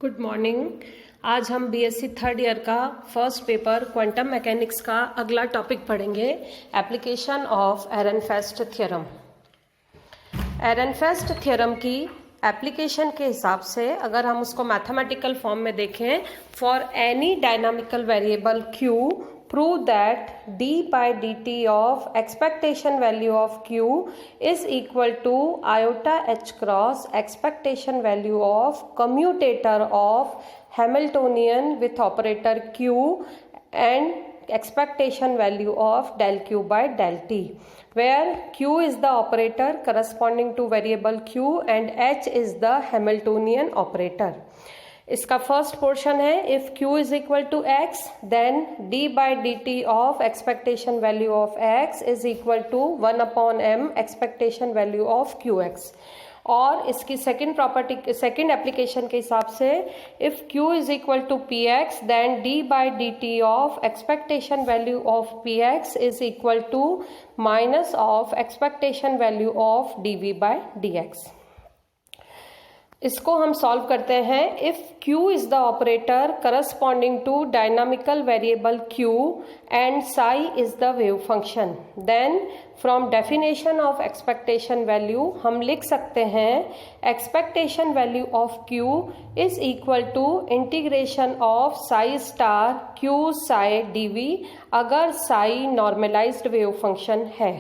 Good morning. आज हम BSc third year का फर्स्ट पेपर क्वांटम मैकेनिक्स का अगला टॉपिक पढ़ेंगे, एप्लीकेशन ऑफ एरनफेस्ट थ्योरम। एरनफेस्ट थ्योरम की एप्लीकेशन के हिसाब से अगर हम उसको मैथमेटिकल फॉर्म में देखें, for any dynamical variable Q prove that d by dt of expectation value of q is equal to iota h cross expectation value of commutator of Hamiltonian with operator q and expectation value of del q by del t, where q is the operator corresponding to variable q and h is the Hamiltonian operator. इसका first portion है, if q is equal to x then d by d t of expectation value of x is equal to 1/m expectation value of qx। और इसकी second property, second application के हिसाब से, if q is equal to px then d by d t of expectation value of px is equal to minus of expectation value of dv by dx। इसको हम solve करते हैं। If q is the operator corresponding to dynamical variable q and psi is the wave function, then from definition of expectation value हम लिख सकते हैं expectation value of q is equal to integration of psi star q psi dv, अगर Sai normalised wave function है।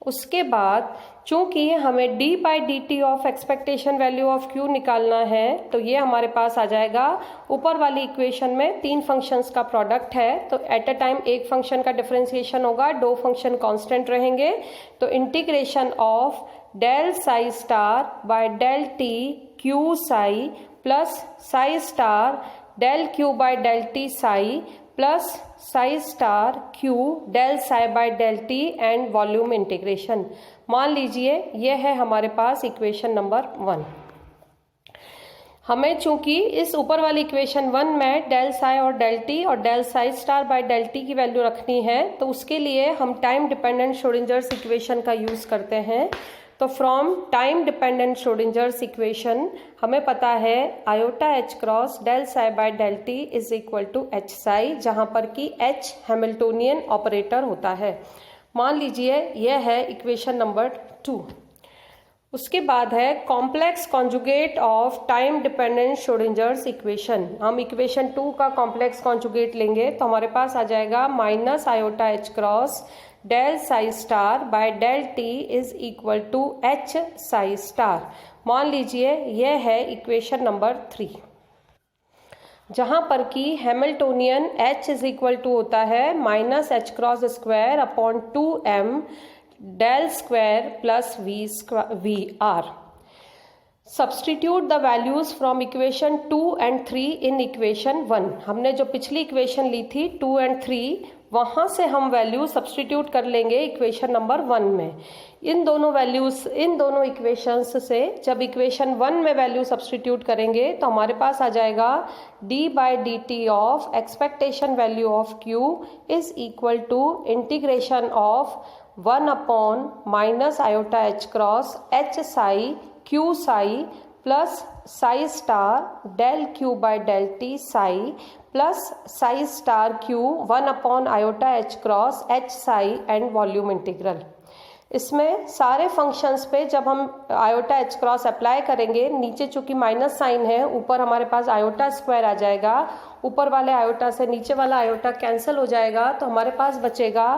उसके बाद चूंकि हमें d by d t of expectation value of q निकालना है, तो ये हमारे पास आ जाएगा ऊपर वाली इक्वेशन में तीन फंक्शंस का प्रोडक्ट है, तो एट अ टाइम एक फंक्शन का डिफरेंशिएशन होगा, दो फंक्शन कांस्टेंट रहेंगे, तो integration of del psi star by del t q psi plus psi star del q by del t psi plus psi star q del psi by del t and volume integration. मान लीजिए ये है हमारे पास equation number 1। हमें चूंकि इस ऊपर वाली इक्वेशन 1 में डेल साई और डेल टी और del psi star by del t की वैल्यू रखनी है, तो उसके लिए हम टाइम डिपेंडेंट श्रोडिंजर्स इक्वेशन का यूज करते हैं। तो from time dependent Schrodinger's equation हमें पता है iota H cross del psi by del t is equal to h psi, जहां पर कि एच हैमिल्टोनियन ऑपरेटर होता है। मान लीजिए यह है इक्वेशन नंबर 2। उसके बाद है complex conjugate of time dependent Schrodinger's equation. हम इक्वेशन 2 का कॉम्प्लेक्स कॉन्जुगेट लेंगे तो हमारे पास आ जाएगा minus iota H cross del psi star by del t is equal to h psi star. मान लीजिए यह है इक्वेशन नंबर 3, जहां पर कि Hamiltonian H is equal to होता है minus h cross square upon 2m del square plus v r. Substitute the values from equation 2 and 3 in equation 1। हमने जो पिछली इक्वेशन ली थी 2 एंड 3, वहां से हम वैल्यू सब्सटीट्यूट कर लेंगे इक्वेशन नंबर 1 में। इन दोनों इक्वेशंस से जब इक्वेशन 1 में वैल्यू सब्सटीट्यूट करेंगे तो हमारे पास आ जाएगा d by d t of expectation value of q is equal to integration of 1 upon minus iota H cross h psi q psi plus psi star del q by del t psi plus psi star q 1 upon iota H cross h psi and volume integral. इसमें सारे functions पे जब हम iota H cross apply करेंगे, नीचे चूंकि minus sign है, ऊपर हमारे पास आयोटा स्क्वायर आ जाएगा, ऊपर वाले आयोटा से नीचे वाला आयोटा कैंसिल हो जाएगा, तो हमारे पास बचेगा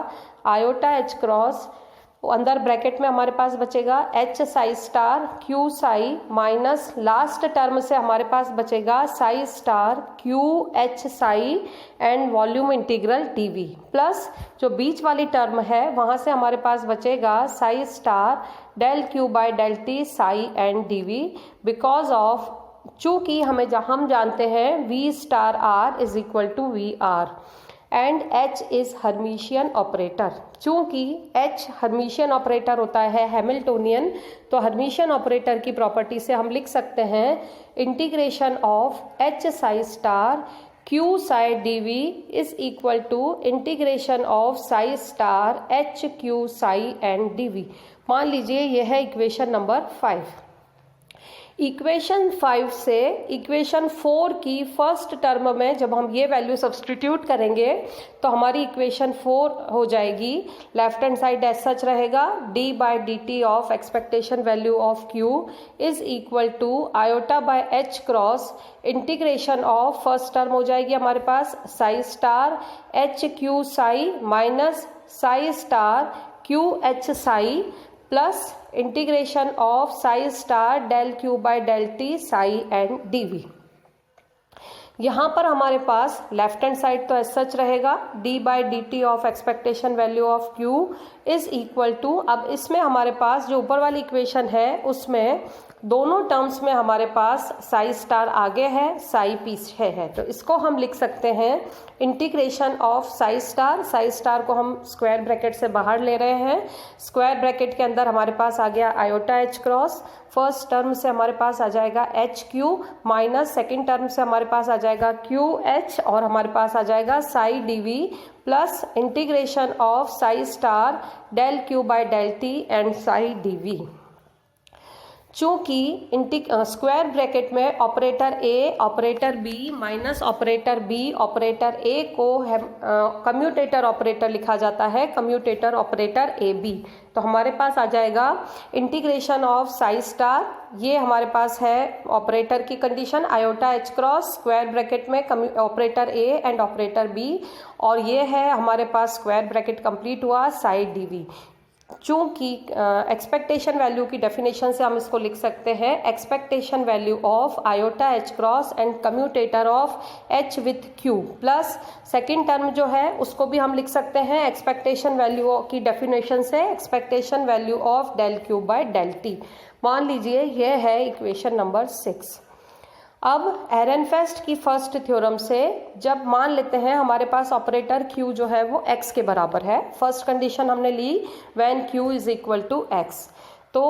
आयोटा एच क्रॉस, अंदर ब्रैकेट में हमारे पास बचेगा H psi star q psi minus last term से हमारे पास बचेगा psi star q h Sai and volume integral dv, plus जो बीच वाली टर्म है वहां से हमारे पास बचेगा psi star del q by del t psi and dv, because of चूंकि हम जानते हैं v star r is equal to v r and H is Hermitian operator. चूंकि H हर्मिशियन ऑपरेटर होता है हैमिल्टोनियन, तो हर्मिशियन ऑपरेटर की property से हम लिख सकते हैं integration of H psi star q psi dv is equal to integration of psi star h q psi and dv। मान लीजिए यह है इक्वेशन नंबर 5। इक्वेशन 5 से इक्वेशन 4 की फर्स्ट टर्म में जब हम ये वैल्यू सब्सटीट्यूट करेंगे तो हमारी इक्वेशन 4 हो जाएगी। Left hand side as such रहेगा, d by d t of expectation value of q is equal to iota by h cross integration of first term हो जाएगी हमारे पास psi star h q psi minus psi star q h psi plus integration of psi star del q by del t psi and d v. यहाँ पर हमारे पास left hand side तो as such रहेगा, d by d t of expectation value of q is equal to, अब इसमें हमारे पास जो ऊपर वाली इक्वेशन है उसमें दोनों टर्म्स में हमारे पास साई स्टार आगे है साई पीछे है, तो इसको हम लिख सकते हैं इंटीग्रेशन ऑफ साई स्टार को हम स्क्वायर ब्रैकेट से बाहर ले रहे हैं। स्क्वायर ब्रैकेट के अंदर हमारे पास आ गया iota H cross, first term से हमारे पास आ जाएगा H Q minus second term से हमारे पास आ जाएगा क्यू एच और हमारे पास आ जाएगा psi D v plus integration of psi star del q by del t and psi D we. चूंकि स्क्वायर ब्रैकेट में operator a operator b minus operator b operator a को कम्यूटेटर ऑपरेटर लिखा जाता है, कम्यूटेटर ऑपरेटर ए बी, तो हमारे पास आ जाएगा इंटीग्रेशन ऑफ साई स्टार, ये हमारे पास है ऑपरेटर की condition iota H cross square bracket में operator A and operator B, और ये है हमारे पास स्क्वायर ब्रैकेट कंप्लीट हुआ साई डी वी। चूंकि एक्सपेक्टेशन वैल्यू की डेफिनेशन से हम इसको लिख सकते हैं expectation value of iota H cross and commutator of H with Q plus second term जो है उसको भी हम लिख सकते हैं एक्सपेक्टेशन वैल्यू की डेफिनेशन से expectation value of del q by del t. मान लीजिए यह है इक्वेशन नंबर 6। अब एरनफेस्ट की फर्स्ट थ्योरम से जब मान लेते हैं हमारे पास ऑपरेटर Q जो है वो x के बराबर है, फर्स्ट कंडीशन हमने ली when Q is equal to x, तो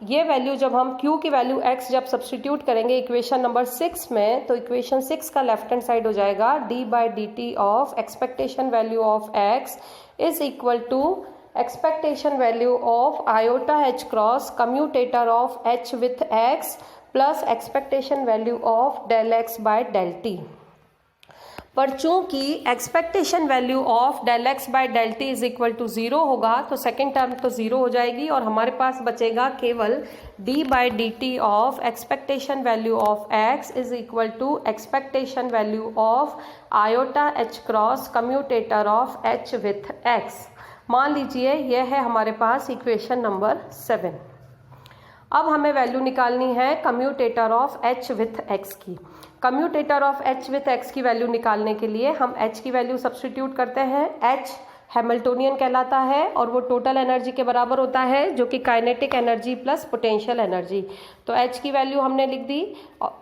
ये वैल्यू जब हम Q की वैल्यू x जब सब्सटीट्यूट करेंगे इक्वेशन नंबर 6 में, तो इक्वेशन 6 का लेफ्ट हैंड साइड हो जाएगा d by d t of expectation value of x is equal to expectation value of iota H cross commutator of h with x plus expectation value of del x by del t. पर चूंकि expectation value of del x by del t is equal to 0 होगा तो second term तो 0 हो जाएगी और हमारे पास बचेगा केवल d by d t of expectation value of x is equal to expectation value of iota H cross commutator of h with x। मान लीजिए यह है हमारे पास इक्वेशन नंबर 7। अब हमें वैल्यू निकालनी है commutator of h with x की। Commutator of h with x की वैल्यू निकालने के लिए हम h की वैल्यू सब्स्टिट्यूट करते हैं। h हैमिल्टोनियन कहलाता है और वो टोटल एनर्जी के बराबर होता है जो कि kinetic energy plus potential energy. तो h की वैल्यू हमने लिख दी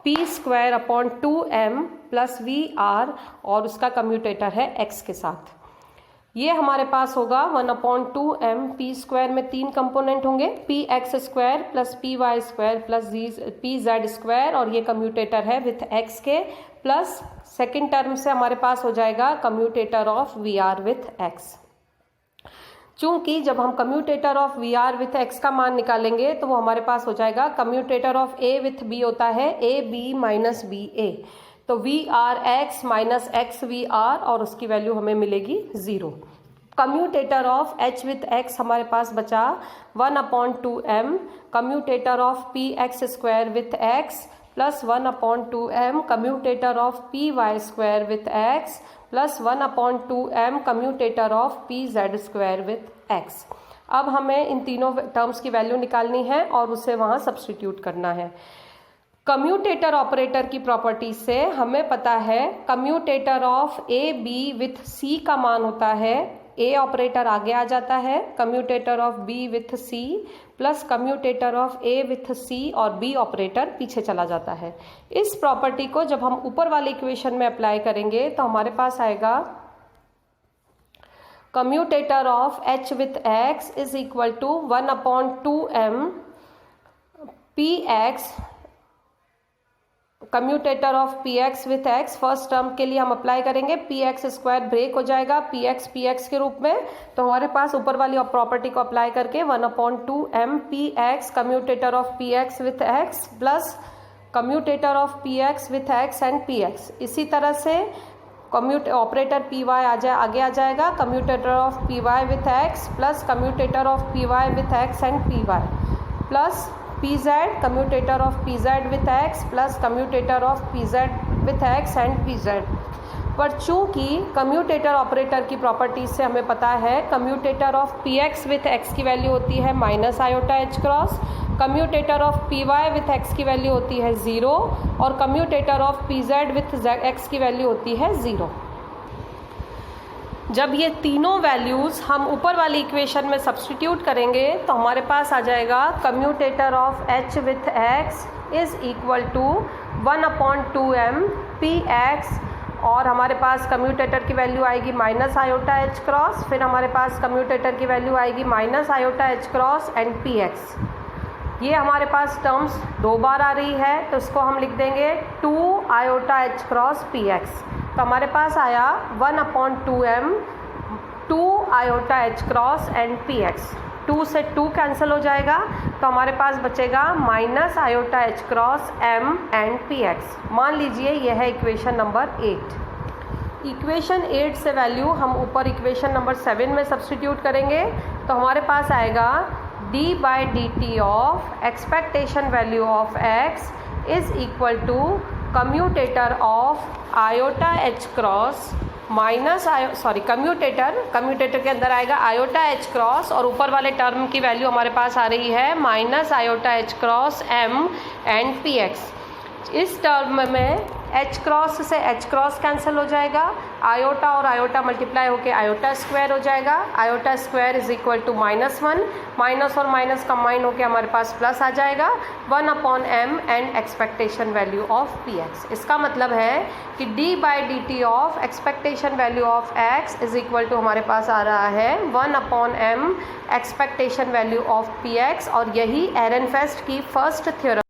p square upon 2m plus VR और उसका कम्यूटेटर है x के साथ। ये हमारे पास होगा 1/2m पी स्क्वायर में 3 कंपोनेंट होंगे p x square plus p y square plus p z square और ये कम्यूटेटर है विथ x के प्लस सेकेंड टर्म से हमारे पास हो जाएगा commutator of v r with x। चूंकि जब हम commutator of v r with x का मान निकालेंगे तो वो हमारे पास हो जाएगा commutator of a with b होता है a b minus b a, तो v r x minus x v r और उसकी वैल्यू हमें मिलेगी 0। Commutator of h with x हमारे पास बचा 1/2m commutator of p x square with x plus 1/2m commutator of p y square with x plus 1/2m commutator of p z square with x। अब हमें इन तीनों terms की value निकालनी है और उसे वहाँ सब्स्टिट्यूट करना है। कम्यूटेटर ऑपरेटर की प्रॉपर्टी से हमें पता है commutator of a b with c का मान होता है, ए ऑपरेटर आगे आ जाता है, commutator of b with c plus commutator of a with c और बी ऑपरेटर पीछे चला जाता है। इस प्रॉपर्टी को जब हम ऊपर वाले इक्वेशन में अप्लाई करेंगे तो हमारे पास आएगा commutator of h with x is equal to 1/2m p x commutator of p x with x, first term के लिए हम अप्लाई करेंगे, पी एक्स स्क्वायर ब्रेक हो जाएगा पी एक्स के रूप में। तो हमारे पास ऊपर वाली प्रॉपर्टी को अप्लाई करके 1/2m p x commutator of p x with x plus commutator of p x with x and p x. इसी तरह से ऑपरेटर पी वाई आगे आ जाएगा, commutator of p y with x plus commutator of p y with x and p y plus p z commutator of p z with x plus commutator of p z with x and p z. पर चूंकि commutator operator की property से हमें पता है commutator of p x with x की value होती है minus iota H cross, commutator of p y with x की वैल्यू होती है 0 और commutator of p z with x की वैल्यू होती है 0। जब ये तीनों वैल्यूज़ हम ऊपर वाली इक्वेशन में सब्स्टिट्यूट करेंगे तो हमारे पास आ जाएगा commutator of h with x is equal to 1/2m p x, और हमारे पास कम्यूटेटर की वैल्यू आएगी माइनस आयोटा एच क्रॉस, फिर हमारे पास कम्यूटेटर की वैल्यू आएगी minus iota H cross and p x. ये हमारे पास टर्म्स 2 बार आ रही है तो इसको हम लिख देंगे 2 iota H cross P x. तो हमारे पास आया 1/2m 2 iota H cross and p x. 2 से 2 कैंसिल हो जाएगा तो हमारे पास बचेगा minus iota H cross m and p x. मान लीजिए यह है इक्वेशन नंबर 8। इक्वेशन 8 से वैल्यू हम ऊपर इक्वेशन नंबर 7 में सब्स्टिट्यूट करेंगे तो हमारे पास आएगा d/dt of expectation value of x is equal to commutator of iota H cross minus commutator के अंदर आएगा आयोटा एच क्रॉस और ऊपर वाले टर्म की वैल्यू हमारे पास आ रही है minus iota H cross m and p x. इस टर्म में एच क्रॉस से एच क्रॉस कैंसिल हो जाएगा, आयोटा और आयोटा मल्टीप्लाई होकर आयोटा स्क्वायर हो जाएगा, iota square is equal to -1, minus और माइनस कंबाइन होकर हमारे पास प्लस आ जाएगा 1/m and expectation value of p x. इसका मतलब है कि d/dt of expectation value of x is equal to हमारे पास आ रहा है 1/m expectation value of p x, और यही एरनफेस्ट की फर्स्ट थ्योरम